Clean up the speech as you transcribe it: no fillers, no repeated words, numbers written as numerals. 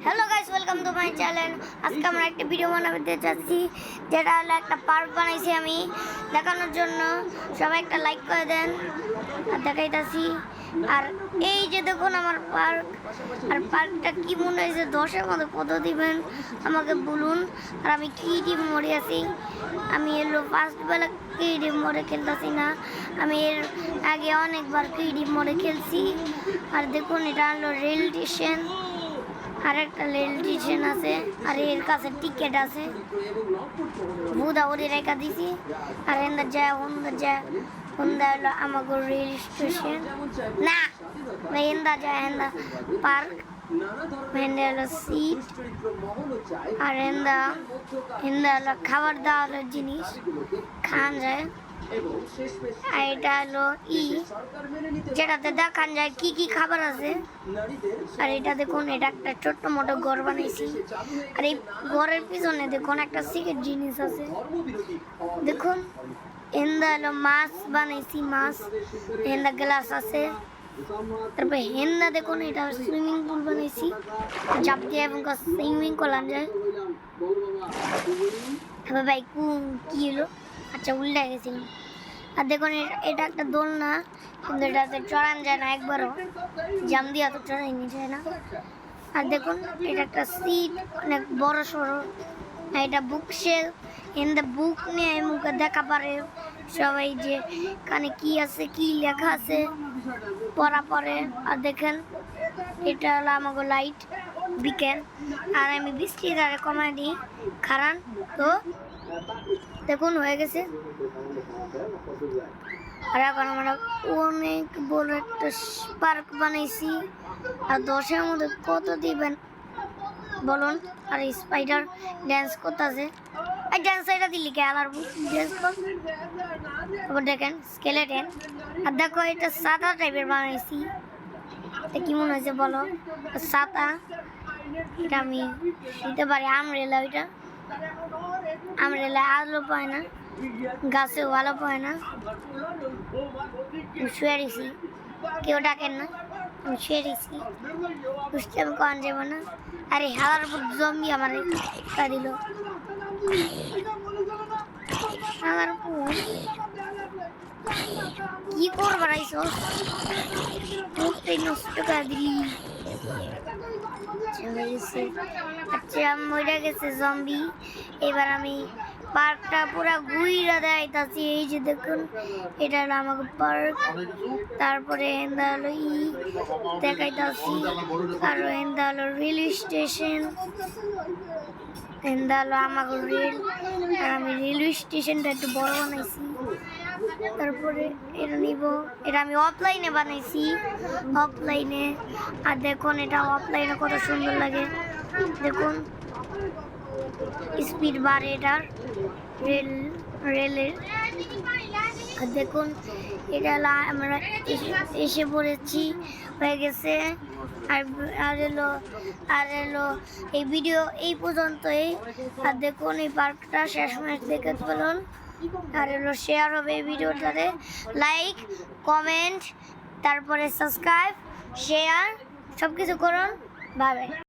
Hello guys, welcome to my channel. আজকে আমরা একটা ভিডিও বানাতে যাচ্ছি, যেটা হলো একটা পার্ক বানাইছি আমি দেখানোর জন্য। সবাই একটা লাইক করে দেন আর দেখাইতাছি। আর এই যে দেখুন আমার পার্ক, আর পার্কটা কি মনে হয়েছে 10-এর মধ্যে কত দিবেন আমাকে বলুন। আর আমি কি টিম মোড়ে আছি, আমি এলো ফার্স্ট বেলা ক্রিয়েটিভ মোড়ে খেলতেছি না, আমি এর আগে অনেকবার ক্রিয়েটিভ মোড়ে খেলছি। আর দেখুন এটা হলো রেল স্টেশন, আর একটা রেল স্টেশন আছে, আর এর কাছে টিকিট আছে। বুদাউরি রেখা দিছি, আর এন্দা যায় হুন্দা হলো আমাকে রেল স্টেশন না ভাই, এন্দা যায় এন্দা পার্ক, এন্দা হলো সিট, আর এন্দা হলো খাবার দাওয়ার জিনিস খান যায়। আর এটা হলো যেটাতে দেখান যায় কি কি খাবার আছে। আর এটা দেখুন, এটা একটা ছোট্ট মোটো ঘর বানাইছি, আর এই ঘরের পিছনে দেখুন একটা সিক্রেট জিনিস আছে। দেখুন এন্দা হলো মাছ বানাইছি, মাছ এন্দা গ্লাস আছে। তারপরে হেন্দা দেখুন এটা সুইমিং পুল বানাইছি, চাপ দিয়ে এবং সুইমিং করলাম যায়। ভাই কি হলো, আচ্ছা উল্টা গেছিলাম। আর দেখুন এটা একটা দোলনা, কিন্তু এটাতে চড়ান যায় না একবারও, জাম দিয়া তো চড়াইনি যায় না। আর দেখুন এটা একটা সিট, অনেক বড় সড়ো। এটা বুক শেল, এন্দা বুক নিয়ে মুখে দেখা পারে সবাই যে কানে কি আছে, কি লেখা আছে পড়া পড়ে। আর দেখেন এটা হলো আমাকে লাইট বিকেল, আর আমি বৃষ্টির আরে কমাই দিই খারান তো দেখুন হয়ে গেছে। আর এখন আমরা অনেক বড় একটা পার্ক বানাইছি, আর 10-এর মধ্যে কত দিবেন বলুন। আর স্পাইডার ড্যান্স করতেছে, এই ড্যান্স এটা দিলি কে আর ড্যান্স কর। তারপর দেখেন স্কেলেটন, আর দেখো এটা সাদা টাইপের বানাইছি, এটা কি মনে হয়েছে বলো, সাদা। এটা আমি দিতে পারি আমরেলা, ওইটা আমরেলা আলো পায় না, গাছে ভালো পায় না। শুয়ে দিছি, কেউ ডাকেন না, আমি শুয়ে দিছি, বুঝতে আমি কন যাব না। আরে হালার উপর জম্বি আমার দিল, হালার উপর কি করবার আইসো, নষ্ট করে দিলি। আচ্ছা মরে গেছে জম্বি। এবার আমি পার্কটা পুরা ঘুইরা দেখাইতাছি। এই যে দেখুন এটা হলো আমাকে পার্ক, তারপরে এন্দা হলো দেখাইতাছি, আর এন্দা হলো রেল স্টেশন, এন্দা হলো আমাকে রেল। আর আমি রেলওয়ে স্টেশনটা একটু বড় বানাইছি। তারপরে এটা নিব, এটা আমি অফলাইনে বানাইছি, অফলাইনে। আর দেখুন এটা অফলাইনে কত সুন্দর লাগে, দেখুন স্পিড বাড়ে এটার রেলের। আর দেখুন এটা আমরা এসে পড়েছি, হয়ে গেছে। আর এলো এই ভিডিও এই পর্যন্তই। আর দেখুন এই পার্কটা শেষ ম্যাচ দেখে ফেলুন, আর এলো শেয়ার হবে এই ভিডিওটাতে, লাইক কমেন্ট তারপরে সাবস্ক্রাইব শেয়ার সব কিছু করুন। Bye bye.